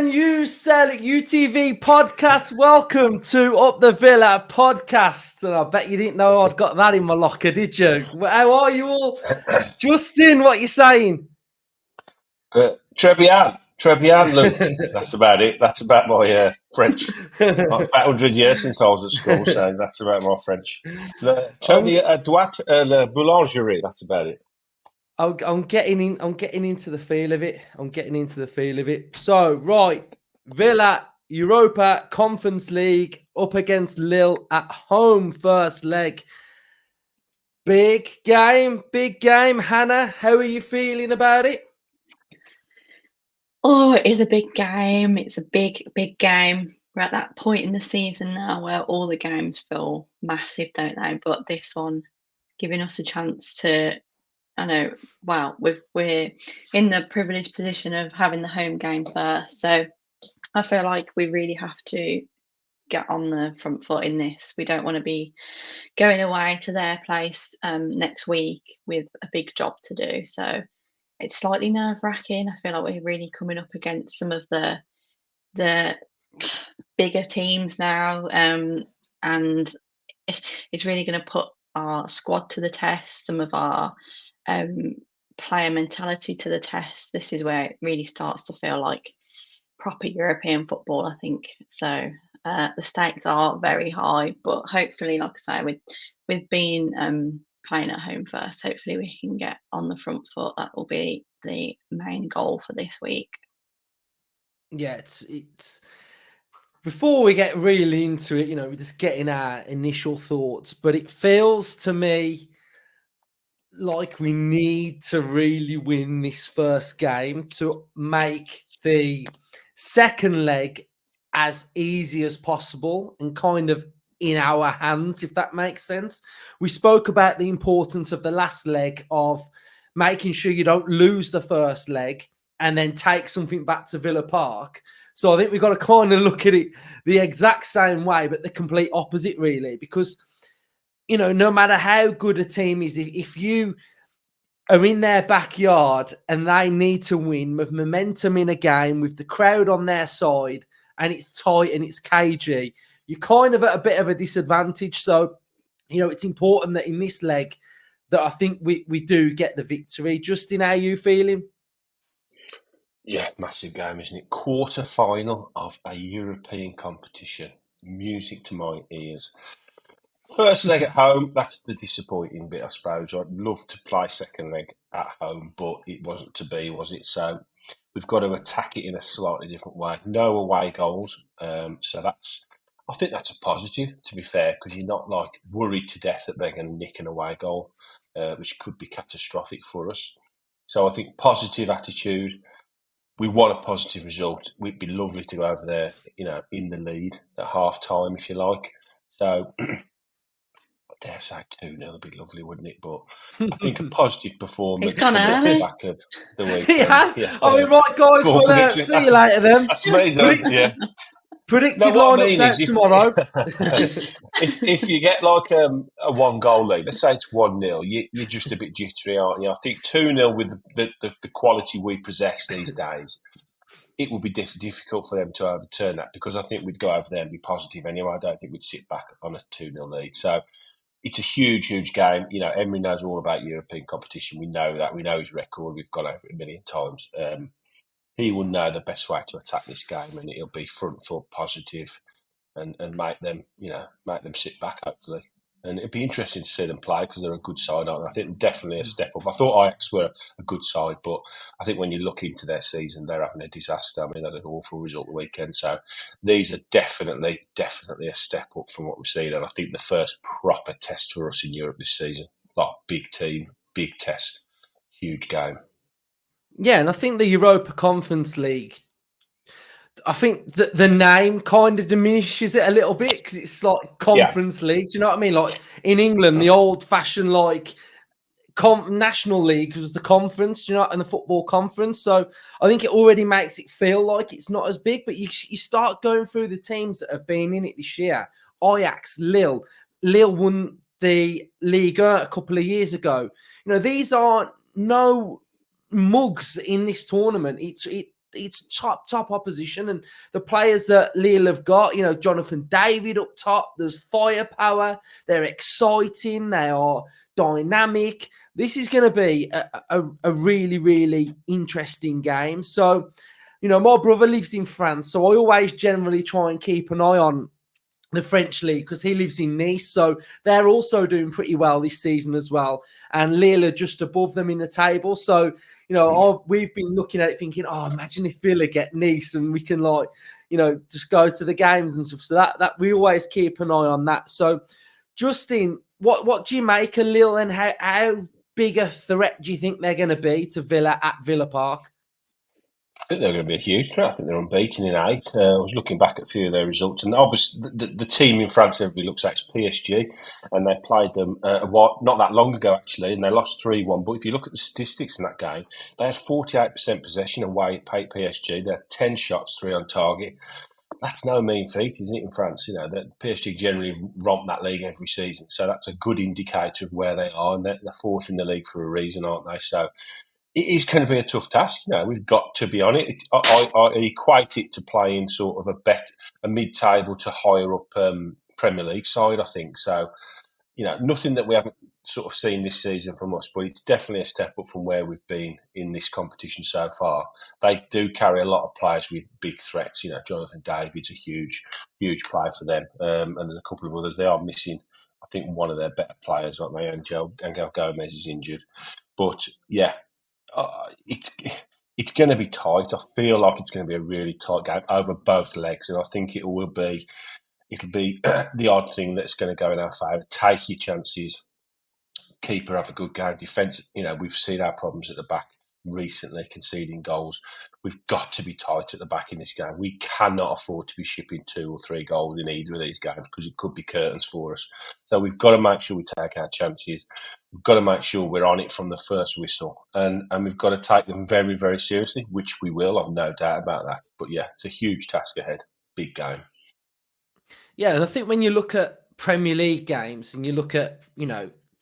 Can You Sell UTV podcast? Welcome to Up the Villa podcast. And I bet you didn't know I'd got that in my locker, did you? How are you all? Justin, what are you saying? Trebian, Luke. That's about it. That's about my French. It's about 100 years since I was at school, so that's about my French. Tony Droite, la boulangerie. That's about it. I'm getting into the feel of it. So, right, Villa, Europa Conference League up against Lille at home, first leg. Big game. Hannah, how are you feeling about it? Oh, it is a big game. It's a big game. We're at that point in the season now where all the games feel massive, don't they? But this one giving us a chance to, we're in the privileged position of having the home game first. So I feel like we really have to get on the front foot in this. We don't want to be going away to their place next week with a big job to do. So it's slightly nerve-wracking. I feel like we're really coming up against some of the bigger teams now, and it's really going to put our squad to the test, some of our player mentality to the test. This is where it really starts to feel like proper European football, I think. So the stakes are very high, but hopefully, like I say, with being playing at home first, hopefully we can get on the front foot. That will be the main goal for this week. Yeah, it's before we get really into it, we're just getting our initial thoughts, but it feels to me like we need to really win this first game to make the second leg as easy as possible and kind of in our hands, if that makes sense. We spoke about the importance of the last leg of making sure you don't lose the first leg and then take something back to Villa Park. So I think we've got to kind of look at it the exact same way, but the complete opposite, really, because, no matter how good a team is, if you are in their backyard and they need to win with momentum in a game, with the crowd on their side, and it's tight and it's cagey, you're kind of at a bit of a disadvantage. So, it's important that in this leg that I think we do get the victory. Justin, how are you feeling? Yeah, massive game, isn't it? Quarter final of a European competition. Music to my ears. First leg at home, that's the disappointing bit, I suppose. I'd love to play second leg at home, but it wasn't to be, was it? So we've got to attack it in a slightly different way. No away goals. So I think that's a positive, to be fair, because you're not like worried to death that they're going to nick an away goal, which could be catastrophic for us. So I think positive attitude. We want a positive result. It'd be lovely to go over there, in the lead at half time, if you like. So I dare say 2-0 would be lovely, wouldn't it? But I think a positive performance It's gone off the early. back of the weekend. Right, guys, we'll see you later then. That's me done, yeah. Predicted lineups out tomorrow. if you get like a 1-goal lead, let's say it's 1-0, you're just a bit jittery, aren't you? I think 2-0 with the quality we possess these days, it would be difficult for them to overturn that, because I think we'd go over there and be positive anyway. I don't think we'd sit back on a 2-0 lead. So it's a huge, huge game. Emery knows all about European competition. We know that. We know his record. We've gone over it a million times. He will know the best way to attack this game, and it'll be front foot positive and make them sit back, hopefully. And it'd be interesting to see them play, because they're a good side, aren't they? I think definitely a step up. I thought Ajax were a good side, but I think when you look into their season, they're having a disaster. I mean, they had an awful result the weekend. So these are definitely a step up from what we've seen. And I think the first proper test for us in Europe this season. Like, big team, big test, huge game. Yeah, and I think the Europa Conference League, I think the name kind of diminishes it a little bit, because it's like Conference League. Do you know what I mean? Like in England, the old-fashioned National League was the conference, and the football conference. So I think it already makes it feel like it's not as big. But you start going through the teams that have been in it this year. Ajax, Lille. Lille won the Liga a couple of years ago. These are no mugs in this tournament. it's top opposition, and the players that Lille have got, Jonathan David up top, there's firepower, they're exciting, they are dynamic. This is going to be a really, really interesting game. So, my brother lives in France, so I always generally try and keep an eye on the French league because he lives in Nice, so they're also doing pretty well this season as well. And Lille are just above them in the table. So, we've been looking at it thinking, imagine if Villa get Nice and we can just go to the games and stuff. So that we always keep an eye on that. So, Justin, what do you make of Lille, and how big a threat do you think they're going to be to Villa at Villa Park? I think they're going to be a huge threat. I think they're unbeaten in 8. I was looking back at a few of their results, and obviously the team in France everybody looks at is PSG, and they played them not that long ago actually, and they lost 3-1. But if you look at the statistics in that game, they had 48% possession away at PSG. They had 10 shots, 3 on target. That's no mean feat, isn't it, in France? That PSG generally romp that league every season, so that's a good indicator of where they are, and they're fourth in the league for a reason, aren't they? So it is going to be a tough task. We've got to be on it. I equate it to playing sort of a mid-table to higher up Premier League side, I think. So, nothing that we haven't sort of seen this season from us, but it's definitely a step up from where we've been in this competition so far. They do carry a lot of players with big threats. Jonathan David's a huge, huge player for them. And there's a couple of others. They are missing, I think, one of their better players, aren't they? Angel Gomez is injured. But, yeah. It's going to be tight. I feel like it's going to be a really tight game over both legs, and I think it'll be the odd thing that's going to go in our favour. Take your chances. Keeper have a good game. Defence, we've seen our problems at the back recently, conceding goals. We've got to be tight at the back in this game. We cannot afford to be shipping 2 or 3 goals in either of these games because it could be curtains for us. So we've got to make sure we take our chances. We've got to make sure we're on it from the first whistle, and we've got to take them very, very seriously, which we will. I've no doubt about that. But yeah, it's a huge task ahead. Big game. Yeah, and I think when you look at Premier League games and you look at,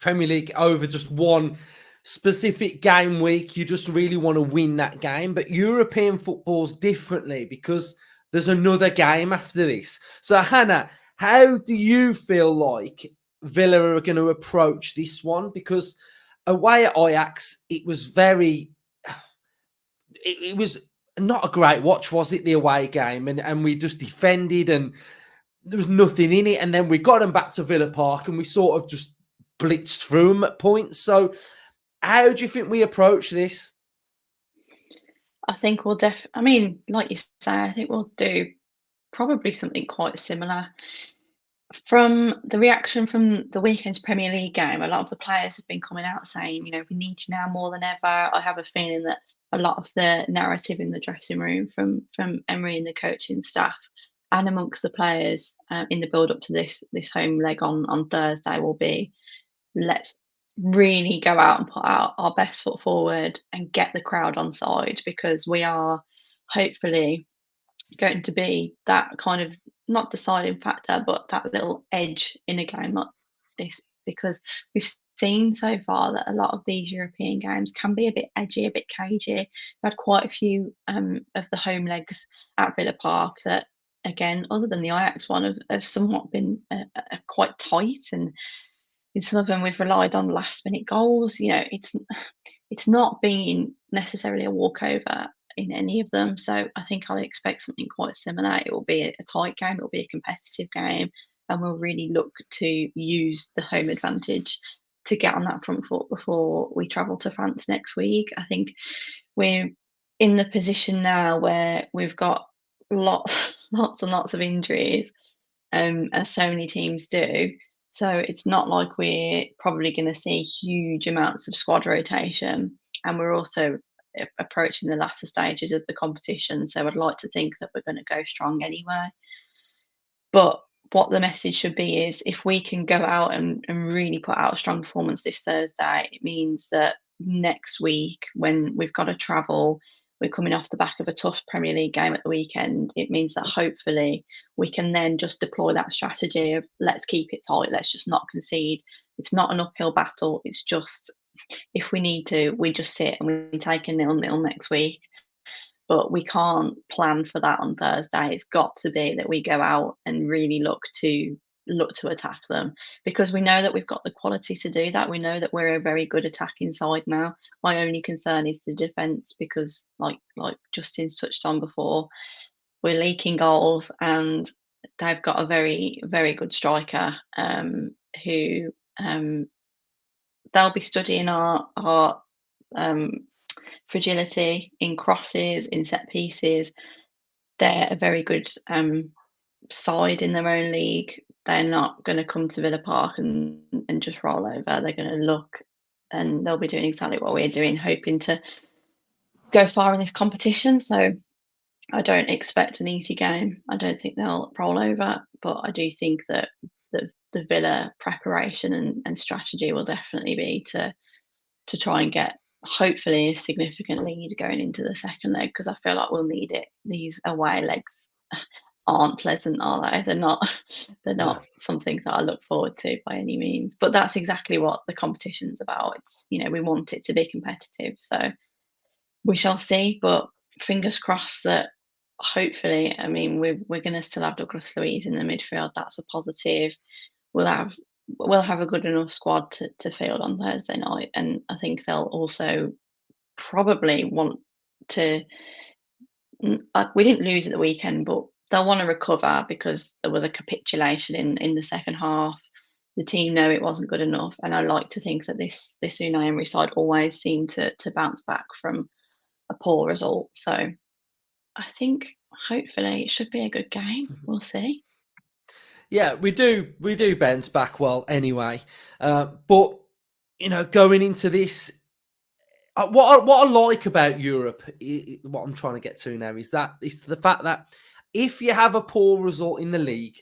Premier League over just one specific game week, you just really want to win that game. But European football's differently because there's another game after this. So, Hannah, how do you feel like Villa are going to approach this one? Because away at Ajax, it was it was not a great watch, was it, the away game? And we just defended and there was nothing in it. And then we got them back to Villa Park and we sort of just blitzed through them at points. So how do you think we approach this? I think we'll like you say, I think we'll do probably something quite similar. From the reaction from the weekend's Premier League game, a lot of the players have been coming out saying, we need you now more than ever. I have a feeling that a lot of the narrative in the dressing room from Emery and the coaching staff and amongst the players in the build up to this home leg on Thursday will be, let's really go out and put out our best foot forward and get the crowd on side, because we are hopefully going to be that kind of not deciding factor, but that little edge in a game like this, because we've seen so far that a lot of these European games can be a bit edgy, a bit cagey. We've had quite a few of the home legs at Villa Park that, again, other than the Ajax one, have somewhat been quite tight, and in some of them we've relied on last minute goals. It's not been necessarily a walkover in any of them. So I think I'll expect something quite similar. It will be a tight game, it will be a competitive game, and we'll really look to use the home advantage to get on that front foot before we travel to France next week. I think we're in the position now where we've got lots and lots of injuries, as so many teams do. So it's not like we're probably going to see huge amounts of squad rotation, and we're also approaching the latter stages of the competition. So I'd like to think that we're going to go strong anyway. But what the message should be is, if we can go out and really put out a strong performance this Thursday, it means that next week when we've got to travel, we're coming off the back of a tough Premier League game at the weekend. It means that hopefully we can then just deploy that strategy of let's keep it tight, let's just not concede. It's not an uphill battle. It's just, if we need to, we just sit and we take a 0-0 next week. but we can't plan for that on Thursday. It's got to be that we go out and really look to attack them, because we know that we've got the quality to do that. We know that we're a very good attacking side now. My only concern is the defence, because like Justin's touched on before, we're leaking goals, and they've got a very, very good striker who they'll be studying our fragility in crosses, in set pieces. They're a very good side in their own league. They're not going to come to Villa Park and just roll over. They're going to look, and they'll be doing exactly what we're doing, hoping to go far in this competition. So I don't expect an easy game. I don't think they'll roll over, but I do think that the Villa preparation and strategy will definitely be to try and get hopefully a significant lead going into the second leg, because I feel like we'll need it. These away legs aren't pleasant, are they? They're not something that I look forward to by any means. But that's exactly what the competition's about. It's, we want it to be competitive. So we shall see, but fingers crossed that hopefully, I mean, we're going to still have Douglas Luiz in the midfield. That's a positive. We'll have a good enough squad to field on Thursday night, and I think they'll also probably want to. We didn't lose at the weekend, but they'll want to recover, because there was a capitulation in the second half. The team know it wasn't good enough, and I like to think that this Unai Emery side always seem to bounce back from a poor result. So I think hopefully it should be a good game. We'll see. Yeah, we do bounce back well anyway. But going into this, what I like about Europe, what I'm trying to get to now, is that it's the fact that if you have a poor result in the league,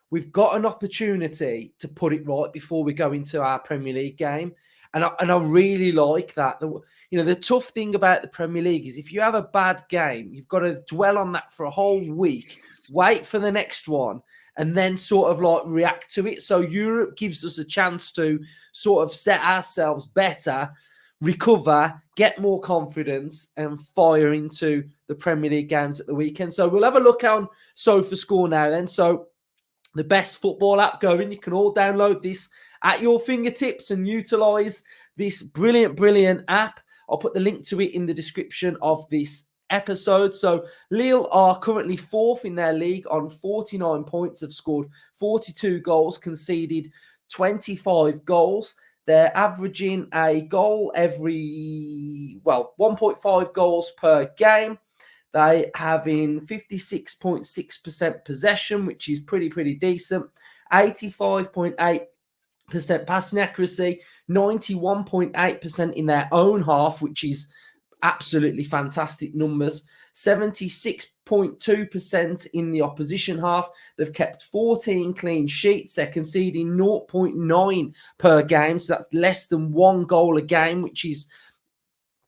we've got an opportunity to put it right before we go into our Premier League game. And I really like that. The tough thing about the Premier League is if you have a bad game, you've got to dwell on that for a whole week, wait for the next one, and then sort of like react to it. So Europe gives us a chance to sort of set ourselves better, recover, get more confidence, and fire into the Premier League games at the weekend. So we'll have a look on SofaScore now then. So the best football app going. You can all download this at your fingertips and utilize this brilliant app. I'll put the link to it in the description of this episode. So Lille are currently 4th in their league on 49 points, have scored 42 goals, conceded 25 goals. They're averaging a goal every, 1.5 goals per game. They having 56.6% possession, which is pretty decent. 85.8% passing accuracy, 91.8% in their own half, which is absolutely fantastic numbers. 76.2% in the opposition half. They've kept 14 clean sheets. They're conceding 0.9 per game, so that's less than 1 goal a game, which is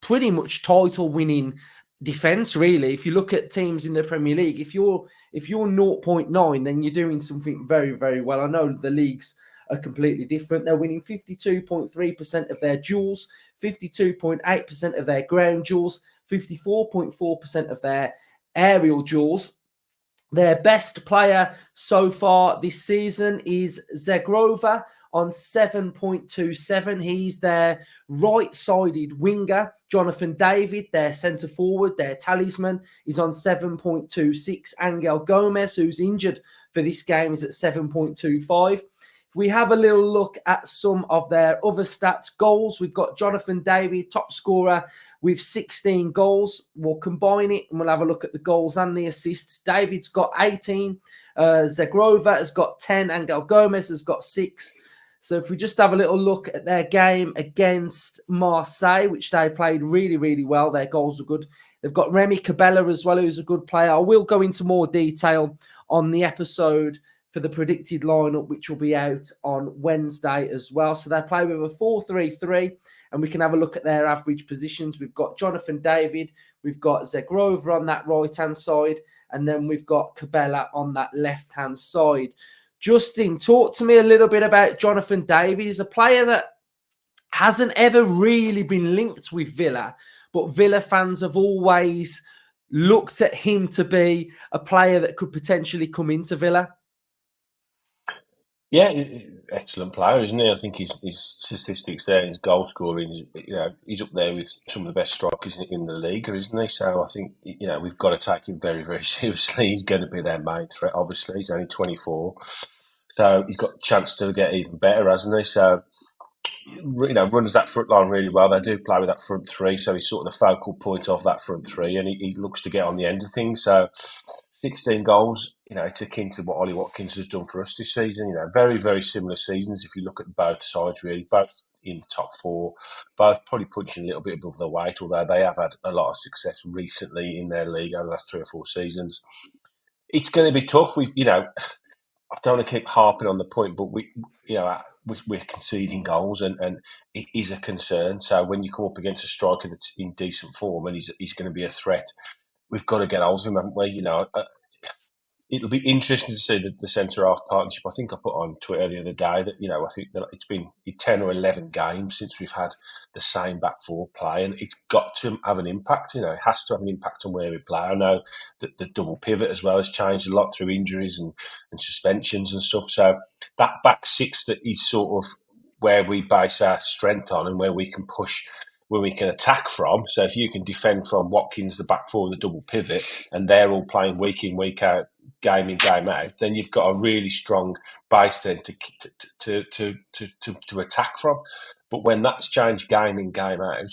pretty much title-winning defense, really. If you look at teams in the Premier League, if you're 0.9, then you're doing something very, very well. I know the leagues are completely different. They're winning 52.3% of their duels, 52.8% of their ground duels, 54.4% of their aerial duels. Their best player so far this season is Zegrova on 7.27. He's their right-sided winger. Jonathan David, their centre-forward, their talisman, is on 7.26. Angel Gomez, who's injured for this game, is at 7.25. If we have a little look at some of their other stats, goals, we've got Jonathan David, top scorer, with 16 goals. We'll combine it and we'll have a look at the goals and the assists. David's got 18. Zegrova has got 10. Angel Gomez has got 6. So if we just have a little look at their game against Marseille, which they played really, really well, their goals are good. They've got Remy Cabella as well, who's a good player. I will go into more detail on the episode for the predicted lineup, which will be out on Wednesday as well. So they play with a 4-3-3, and we can have a look at their average positions. We've got Jonathan David, we've got Zegrova on that right-hand side, and then we've got Cabella on that left-hand side. Justin, talk to me a little bit about Jonathan David. He's a player that hasn't ever really been linked with Villa, but Villa fans have always looked at him to be a player that could potentially come into Villa? Yeah, excellent player, isn't he? I think his statistics there, his goal scoring, he's up there with some of the best strikers in the league, isn't he? So I think we've got to take him very, very seriously. He's going to be their main threat. Obviously, he's only 24, so he's got a chance to get even better, hasn't he? So runs that front line really well. They do play with that front three, so he's sort of the focal point of that front three, and he looks to get on the end of things. So 16 goals, it's akin to what Ollie Watkins has done for us this season. Very, very similar seasons if you look at both sides, really, both in the top four, both probably punching a little bit above their weight, although they have had a lot of success recently in their league over the last 3 or 4 seasons. It's going to be tough. I don't want to keep harping on the point, but we're conceding goals, and it is a concern. So when you come up against a striker that's in decent form and he's going to be a threat, we've got to get hold of him, haven't we? It'll be interesting to see the centre half partnership. I think I put on Twitter the other day that I think that it's been 10 or 11 games since we've had the same back four play, and it's got to have an impact. It has to have an impact on where we play. I know that the double pivot as well has changed a lot through injuries and suspensions and stuff. So that back six that is sort of where we base our strength on and where we can push, where we can attack from. So if you can defend from Watkins, the back four, the double pivot, and they're all playing week in, week out, game in, game out, then you've got a really strong base then to attack from. But when that's changed game in, game out,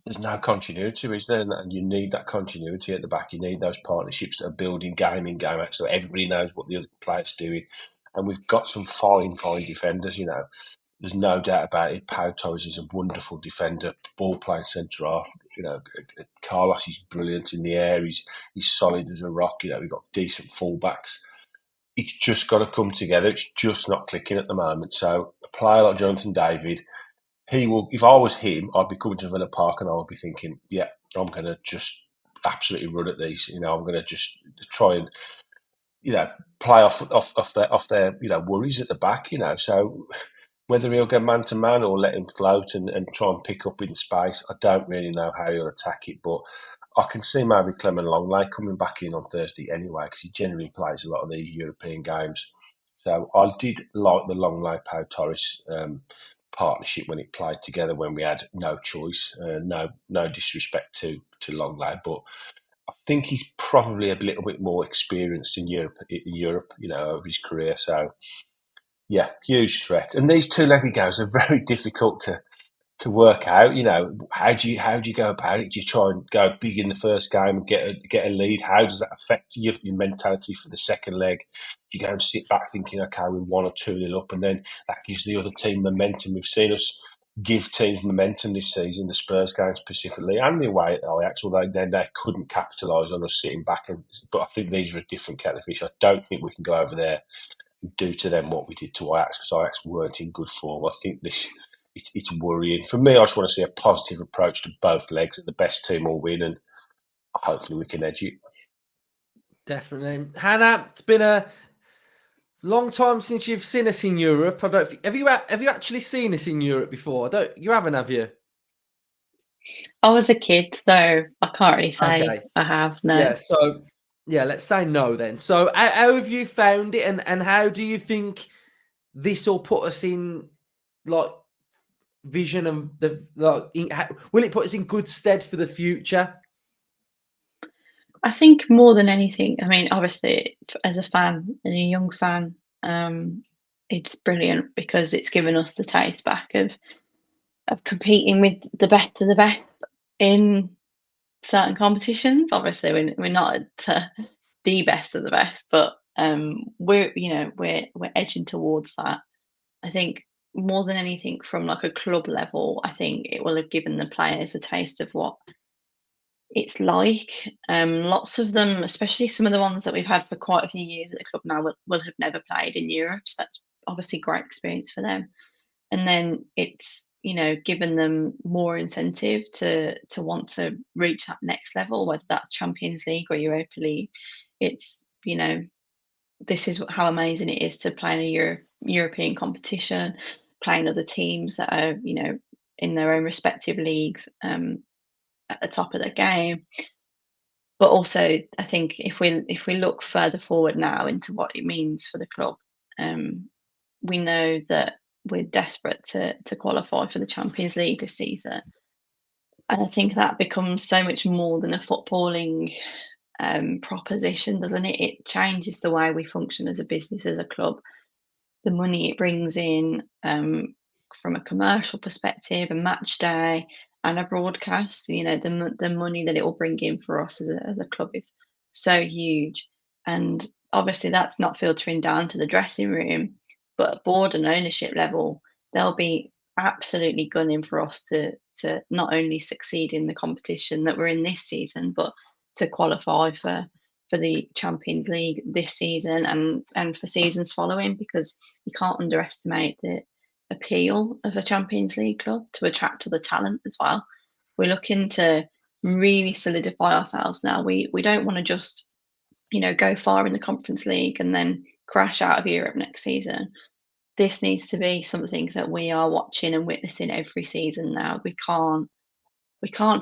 there's no continuity, is there? And you need that continuity at the back. You need those partnerships that are building game in, game out, so everybody knows what the other player's doing. And we've got some fine defenders, There's no doubt about it. Pau Torres is a wonderful defender, ball playing centre half. Carlos is brilliant in the air. He's solid as a rock. We've got decent fullbacks. It's just got to come together. It's just not clicking at the moment. So a player like Jonathan David, he will. If I was him, I'd be coming to Villa Park and I would be thinking, yeah, I'm going to just absolutely run at these. I'm going to just try and play off their worries at the back. So. Whether he'll go man to man or let him float and try and pick up in space, I don't really know how he'll attack it. But I can see maybe Clement Longley coming back in on Thursday anyway, because he generally plays a lot of these European games. So I did like the Longley Pau Torres partnership when it played together when we had no choice. No disrespect to Longley, but I think he's probably a little bit more experienced in Europe, over his career. So. Yeah, huge threat. And these two-legged games are very difficult to work out. How do you go about it? Do you try and go big in the first game and get a lead? How does that affect your mentality for the second leg? Do you go and sit back thinking, okay, we're 1 or 2-0 up, and then that gives the other team momentum? We've seen us give teams momentum this season, the Spurs game specifically, and the away at Ajax, although they couldn't capitalise on us sitting back. But I think these are a different kettle of fish. I don't think we can go over there do to them what we did to Ajax, because Ajax weren't in good form. I think it's worrying. For me, I just want to see a positive approach to both legs, and the best team will win, and hopefully we can edge it. Definitely. Hannah, it's been a long time since you've seen us in Europe. I don't think, have you actually seen us in Europe before? You haven't, have you? I was a kid, so I can't really say I have. No. Yeah, so let's say no then. So how have you found it, and how do you think this will put us in vision and will it put us in good stead for the future? I think more than anything, I mean, obviously, as a fan, as a young fan, it's brilliant because it's given us the taste back of competing with the best of the best in certain competitions. Obviously, we're not the best of the best, but we're edging towards that. I think more than anything, from a club level, I think it will have given the players a taste of what it's like. Lots of them, especially some of the ones that we've had for quite a few years at the club now, will have never played in Europe. So that's obviously a great experience for them. And then it's given them more incentive to want to reach that next level, whether that's Champions League or Europa League. It's this is how amazing it is to play in a European competition, playing other teams that are in their own respective leagues at the top of the game. But also, I think if we look further forward now into what it means for the club, we know that we're desperate to qualify for the Champions League this season, and I think that becomes so much more than a footballing proposition, doesn't it? It changes the way we function as a business, as a club. The money it brings in from a commercial perspective, a match day, and a broadcast. The money that it will bring in for us as a club is so huge, and obviously that's not filtering down to the dressing room, but at board and ownership level, they'll be absolutely gunning for us to not only succeed in the competition that we're in this season, but to qualify for the Champions League this season and for seasons following, because you can't underestimate the appeal of a Champions League club to attract other talent as well. We're looking to really solidify ourselves now. We don't want to just, go far in the Conference League and then crash out of Europe next season. This needs to be something that we are watching and witnessing every season now. We can't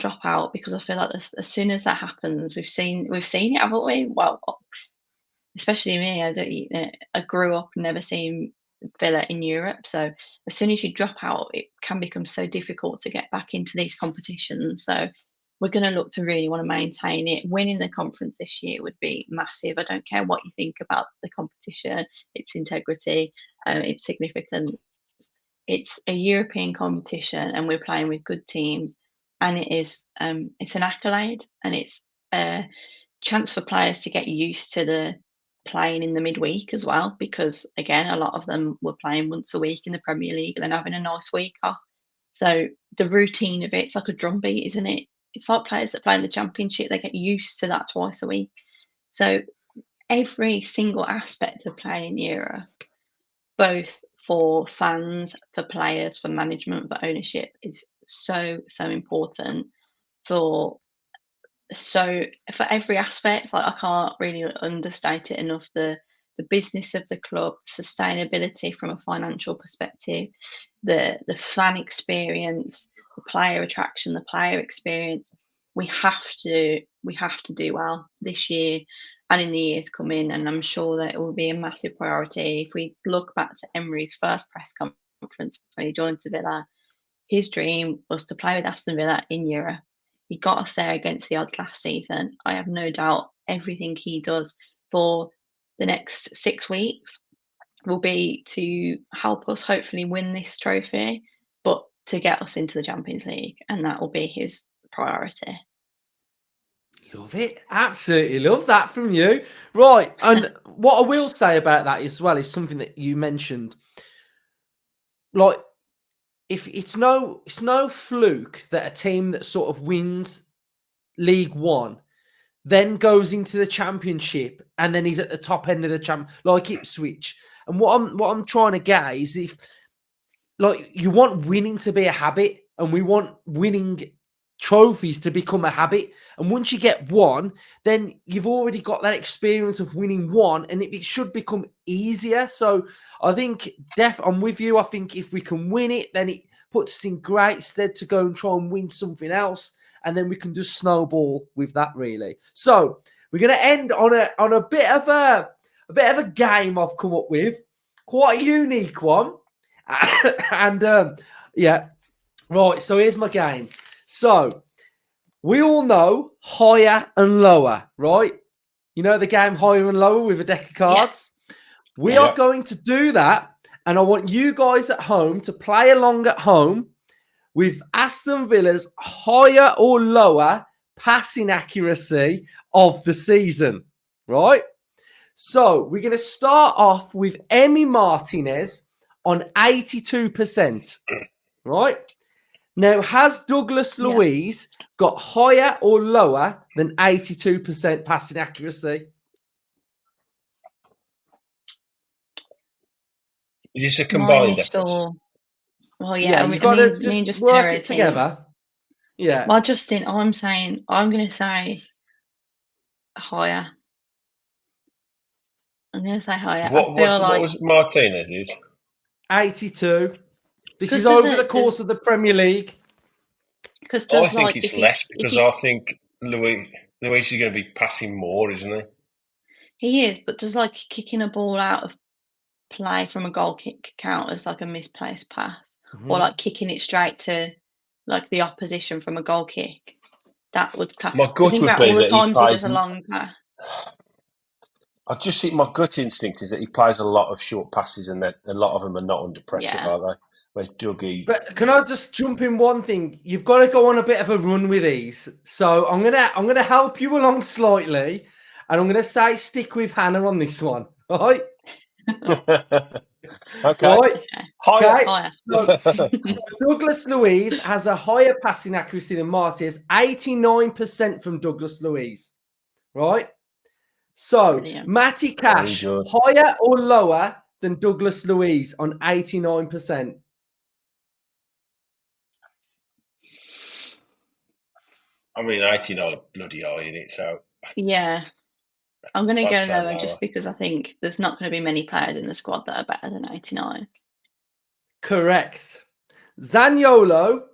drop out, because I feel like as soon as that happens, we've seen it, haven't we? Well, especially me, I grew up never seeing Villa in Europe, so as soon as you drop out, it can become so difficult to get back into these competitions. So we're going to look to really want to maintain it. Winning the conference this year would be massive. I don't care what you think about the competition, its integrity, its significance. It's a European competition, and we're playing with good teams, and it's an accolade, and it's a chance for players to get used to the playing in the midweek as well, because again, a lot of them were playing once a week in the Premier League and then having a nice week off. So the routine of it's like a drumbeat, isn't it? It's like players that play in the Championship, they get used to that twice a week. So every single aspect of playing in Europe, both for fans, for players, for management, for ownership, is so important for every aspect. Like, I can't really understate it enough. The business of the club, sustainability from a financial perspective, the fan experience, the player attraction, the player experience. We have to do well this year and in the years coming, and I'm sure that it will be a massive priority. If we look back to Emery's first press conference when he joined Villa, his dream was to play with Aston Villa in Europe. He got us there against the odds last season. I have no doubt everything he does for the next 6 weeks will be to help us hopefully win this trophy, but to get us into the Champions League, and that will be his priority. Love it. Absolutely love that from you. Right. And what I will say about that as well is something that you mentioned. Like, if it's no fluke that a team that sort of wins League One then goes into the Championship and then he's at the top end of the like Ipswich. And what I'm trying to get at is, if like you want winning to be a habit, and we want winning trophies to become a habit, and once you get one, then you've already got that experience of winning one, and it should become easier. So I think I'm with you. I think if we can win it, then it puts us in great stead to go and try and win something else, and then we can just snowball with that, really. So we're going to end on a bit of a game I've come up with, quite a unique one. And yeah, right. So here's my game. So we all know higher and lower, right? You know the game higher and lower with a deck of cards. Yeah. We are going to do that, and I want you guys at home to play along at home with Aston Villa's higher or lower passing accuracy of the season, right? So we're going to start off with Emi Martinez on 82%, right? Now, has Douglas Luiz got higher or lower than 82% passing accuracy? Is this a combined effort? Well, yeah, you've got to just work it together. Yeah. Well, Justin, I'm going to say higher. I'm going to say higher. What was Martinez's? 82. This is over the course of the Premier League. I think it's less, because I think Louis. Luis is going to be passing more, isn't he? He is, but does like kicking a ball out of play from a goal kick count as like a misplaced pass, or like kicking it straight to like the opposition from a goal kick? That would count. My So gut think would about be all the that he times he does plays. a long pass. I just think my gut instinct is that he plays a lot of short passes, and that a lot of them are not under pressure, Yeah. are they? Whereas Dougie, But can I just jump in one thing? You've got to go on a bit of a run with these. So I'm gonna help you along slightly, and I'm gonna say stick with Hannah on this one. Right? okay, Right? higher. Okay. Higher. So Douglas Luiz has a higher passing accuracy than Martinez, 89% from Douglas Luiz. Right? So Brilliant. Matty Very Cash, good. higher or lower than Douglas Luiz on 89%? I mean, 89 bloody high in it, so Yeah. I'm going to I'd go say lower lower. just because I think there's not going to be many players in the squad that are better than 89. Correct. Zaniolo,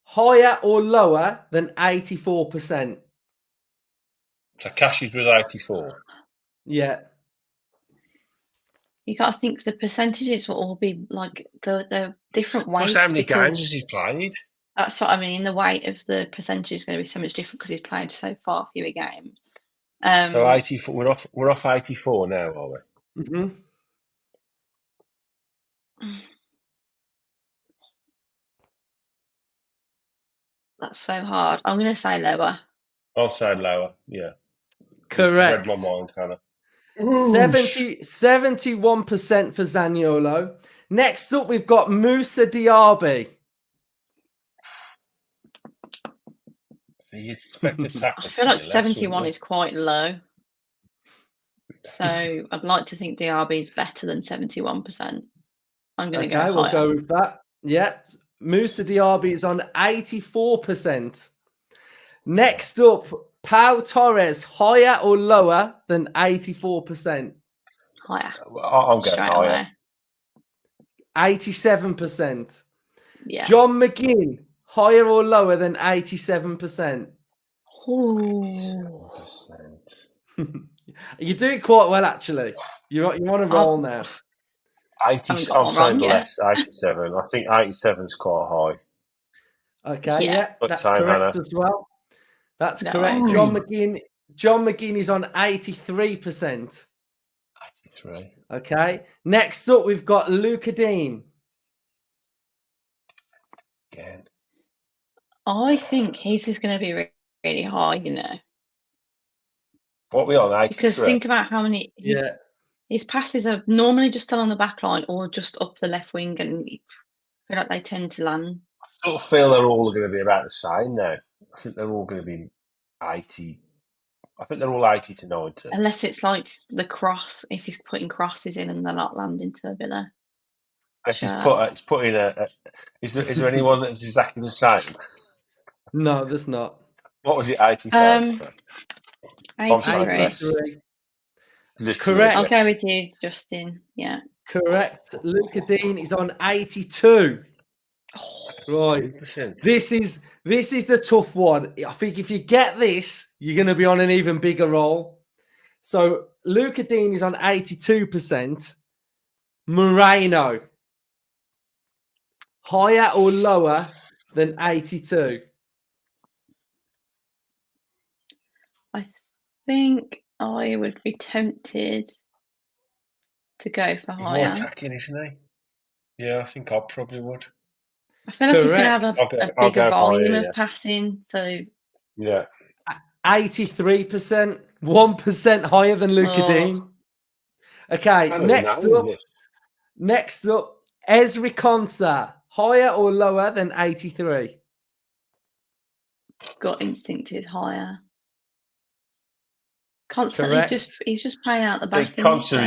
higher or lower than 84%? So Cash is with 84. Yeah. You got to think the percentages will all be like the different Plus, weights how many because games has he played? that's what I mean. The weight of the percentage is going to be so much different because he's played so far fewer games. So 84. We're off 84 now, are we? Mm-hmm. That's so hard. I'm going to say lower. I'll say lower. Yeah. Correct. Read my mind, Hannah. 71% for Zaniolo. Next up, we've got Moussa Diaby. So you'd expect a tackle I feel like less, 71 wouldn't is quite low. So I'd like to think DRB is better than 71%. I'm going to go Okay, we'll higher. go with that. Yeah. Moussa Diaby is on 84%. Next up, Pau Torres, higher or lower than 84%? Higher. I'm going Straight higher. away. 87%. Yeah. John McGinn, higher or lower than 87%? Ooh. 87%. You're doing quite well, actually. You're on a roll now. 80, haven't got I'm one saying wrong yet. less, 87. I think 87 is quite high. Okay, Yeah. yeah, What that's you saying, correct Hannah? as well. That's No. correct. John McGinn is on 83%. 83. Okay. Next up, we've got Luca Dean. Again. I think his is going to be really high, you know. What are we on, 83? Because think about how many his passes are normally just still on the back line or just up the left wing, and I feel like they tend to land. I sort of feel they're all going to be about the same now. I think they're all going to be 80. I think they're all 80 to 90. Unless it's like the cross, if he's putting crosses in and they're not landing to Villa. It's put in a is there anyone that's exactly the same? No, there's not. What was it, 80 times? 83. Correct. I'll go with you, Justin. Yeah. Correct. Luca Dean is on 82. Right. 100%. This is the tough one. I think if you get this, you're going to be on an even bigger roll. So Luca Dean is on 82%. Moreno, higher or lower than 82? I think I would be tempted to go for He's higher. more attacking, isn't he? Yeah, I think I probably would. I feel like he's going to have Correct. a bigger volume higher, of passing. So yeah. 83%, 1% higher than Luca Dean. Okay, next up, Ezri Konsa, higher or lower than 83? Gut instinct is higher. Constantly, Correct. he's just playing out the back. Konsa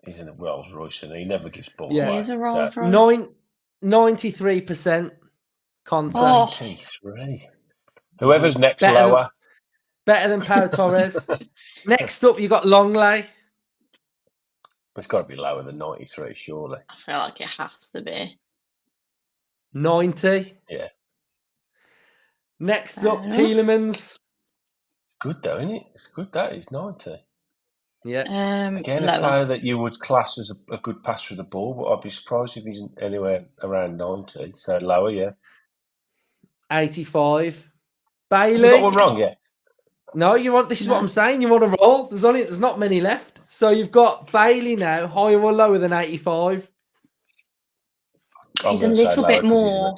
he's in a Rolls Royce and he never gives ball away. He is a Rolls Royce. 93% Konsa. 93. Whoever's next lower. Better than Pau Torres. Next up, you got Longley. It's got to be lower than 93, surely. I feel like it has to be. 90. Yeah. Next up, enough. Tielemans. Good though, isn't it? It's good that he's 90. Yeah. Again, a Lower. player that you would class as a good passer of the ball, but I'd be surprised if he's anywhere around 90. So lower, yeah. 85. Have Bailey. we got one wrong yet? No, you want. This is what I'm saying. You want to roll. There's not many left. So you've got Bailey now, higher or lower than 85. He's a little bit more.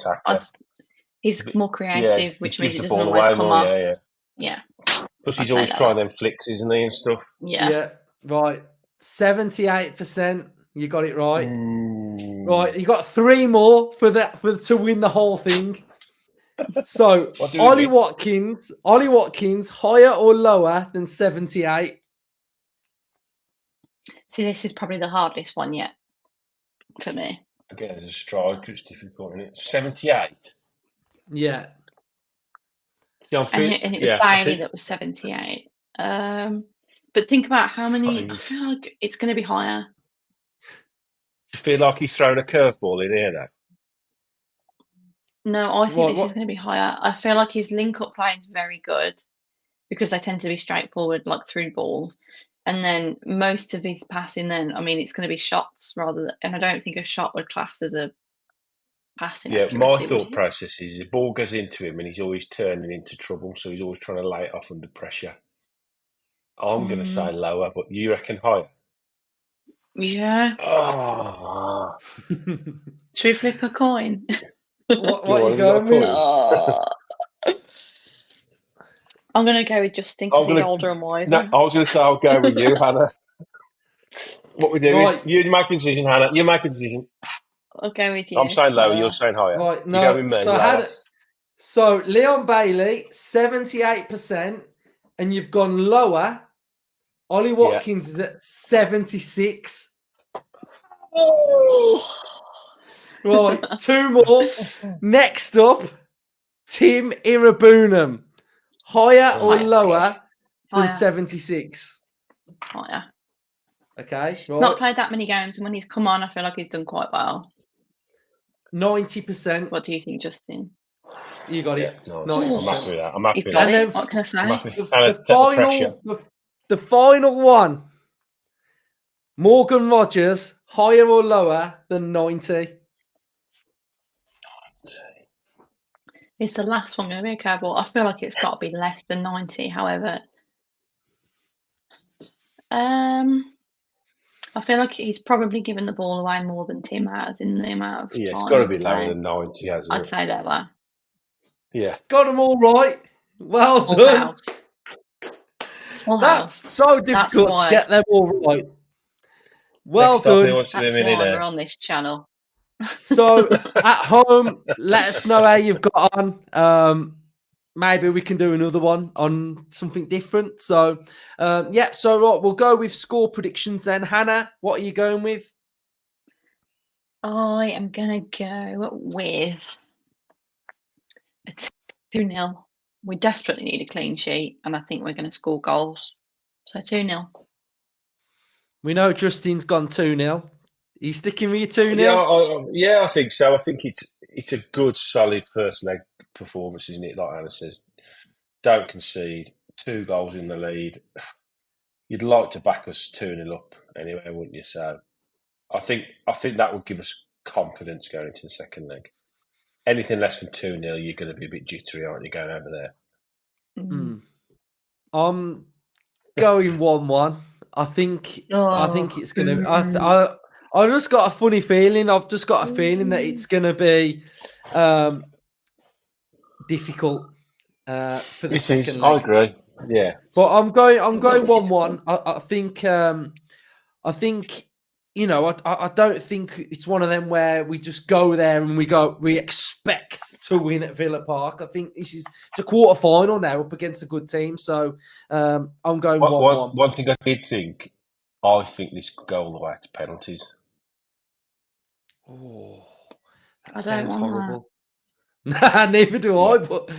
He's bit, more creative, yeah, which he means gives it the doesn't ball always away come more. off. Yeah. Plus, I'd he's say always lower. trying them flicks, isn't he, and stuff. Yeah. Right. 78%. You got it right. Right. You got 3 more to win the whole thing. So Ollie Watkins, higher or lower than 78? See, this is probably the hardest one yet for me. Again, as a striker, it's difficult, isn't it? 78. Yeah. And it was Bailey that was 78. But think about how many. I feel like it's going to be higher. You feel like he's thrown a curveball in here, though? No, I think this is going to be higher. I feel like his link-up play is very good because they tend to be straightforward, like through balls. And then most of his passing it's going to be shots and I don't think a shot would class as a passing accuracy. My thought process is the ball goes into him and he's always turning into trouble, so he's always trying to lay it off under pressure. I'm going to say lower, but you reckon higher? Yeah. Oh. Should we flip a coin? What are you going with? I'm going to go with Justin because he's older and wiser. No, I was going to say I'll go with you, Hannah. What we're doing? Right. You make a decision, Hannah. You make a decision. I'll go with you. I'm saying lower. You're saying higher. Right. No. You go with me. So Leon Bailey, 78%, and you've gone lower. Ollie Watkins is at 76. Oh. Right, 2 more. Next up, Tim Irabunam. Higher or lower than 76? Higher. Okay, right. Not played that many games, and when he's come on, I feel like he's done quite well. 90%. What do you think, Justin? You got it. Yeah, no, I'm happy with that. I'm happy with that. Then, what can I say? The final one. Morgan Rogers, higher or lower than 90? Is the last one going to be a curveball? I feel like it's got to be less than 90. However, I feel like he's probably given the ball away more than Tim has in the amount of time. Yeah, it's got to be lower than 90, hasn't it? I'd say lower. Yeah. Got them all right. Well done. That's so difficult to get them all right. Well Next done. Up, That's why we're on this channel. So at home, let us know how you've got on. Maybe we can do another one on something different. So, so right, we'll go with score predictions then. Hannah, what are you going with? I am going to go with a 2-0. We desperately need a clean sheet, and I think we're going to score goals. So 2-0. We know Justin's gone 2-0. Are you sticking with your 2-0? Yeah, I think so. I think it's a good, solid first leg performance, isn't it? Like Anna says, don't concede. 2 goals in the lead. You'd like to back us 2-0 up anyway, wouldn't you? So I think that would give us confidence going into the second leg. Anything less than 2-0, you're going to be a bit jittery, aren't you, going over there? I'm going 1-1. I think it's going to. I just got a funny feeling. I've just got a feeling that it's going to be difficult for the second leg. I agree. Yeah, but I'm going 1-1. I think I don't think it's one of them where we just go there and we expect to win at Villa Park. I think it's a quarter final now up against a good team. So I'm going 1-1. One thing I did think, I think this could go all the way to penalties. Oh, that sounds horrible. Nah, neither do I. But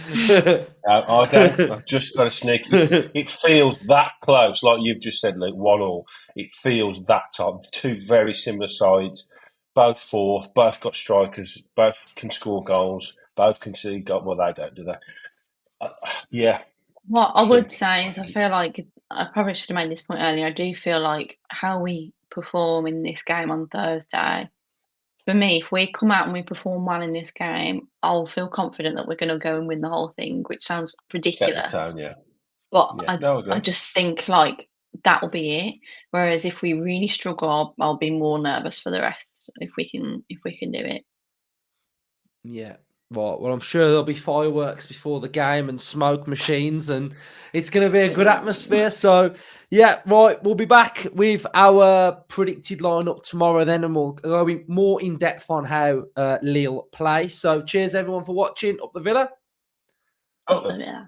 I don't. I've just got a sneak. It feels that close, like you've just said, Luke. 1-1. It feels that time. 2 very similar sides, both fourth, both got strikers, both can score goals, both concede goals. Well, they don't, do they? Yeah. What I would say is I feel like I probably should have made this point earlier. I do feel like how we perform in this game on Thursday, for me, if we come out and we perform well in this game, I'll feel confident that we're going to go and win the whole thing, which sounds Set the ridiculous. tone, yeah. But Yeah. No, I I agree. just think like that'll be it. Whereas if we really struggle, I'll be more nervous for the rest if we can do it. Yeah. Right. Well, I'm sure there'll be fireworks before the game and smoke machines, and it's going to be a good atmosphere. So, yeah, right. We'll be back with our predicted lineup tomorrow then, and we'll go more in depth on how Lille play. So, cheers everyone for watching. Up the Villa. Oh, Yeah.